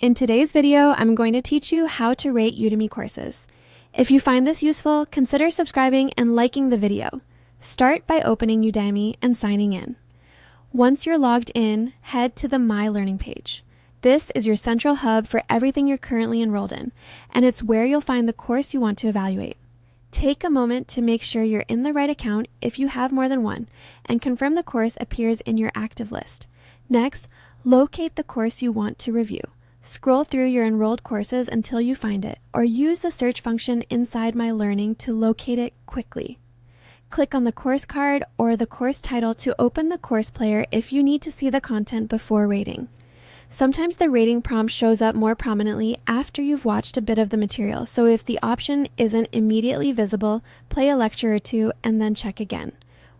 In today's video, I'm going to teach you how to rate Udemy courses. If you find this useful, consider subscribing and liking the video. Start by opening Udemy and signing in. Once you're logged in, head to the My Learning page. This is your central hub for everything you're currently enrolled in, and it's where you'll find the course you want to evaluate. Take a moment to make sure you're in the right account if you have more than one, and confirm the course appears in your active list. Next, locate the course you want to review. Scroll through your enrolled courses until you find it, or use the search function inside My Learning to locate it quickly. Click on the course card or the course title to open the course player if you need to see the content before rating. Sometimes the rating prompt shows up more prominently after you've watched a bit of the material, so if the option isn't immediately visible, play a lecture or two and then check again.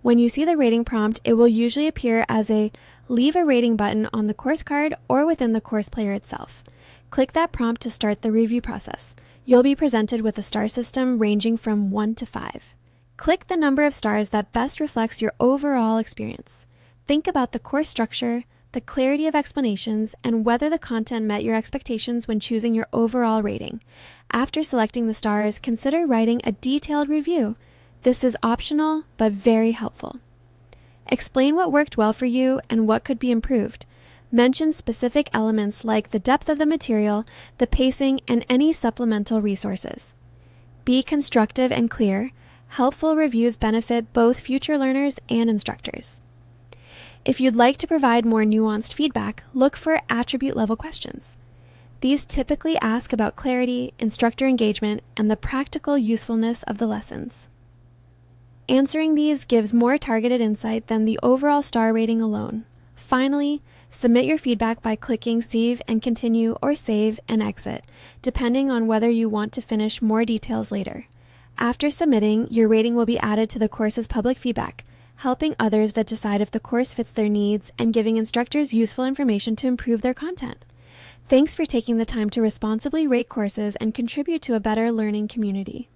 When you see the rating prompt, it will usually appear as a Leave a Rating button on the course card or within the course player itself. Click that prompt to start the review process. You'll be presented with a star system ranging from 1 to 5. Click the number of stars that best reflects your overall experience. Think about the course structure, the clarity of explanations, and whether the content met your expectations when choosing your overall rating. After selecting the stars, consider writing a detailed review. This is optional, but very helpful. Explain what worked well for you and what could be improved. Mention specific elements like the depth of the material, the pacing, and any supplemental resources. Be constructive and clear. Helpful reviews benefit both future learners and instructors. If you'd like to provide more nuanced feedback, look for attribute-level questions. These typically ask about clarity, instructor engagement, and the practical usefulness of the lessons. Answering these gives more targeted insight than the overall star rating alone. Finally, submit your feedback by clicking Save and Continue or Save and Exit, depending on whether you want to finish more details later. After submitting, your rating will be added to the course's public feedback, helping others that decide if the course fits their needs and giving instructors useful information to improve their content. Thanks for taking the time to responsibly rate courses and contribute to a better learning community.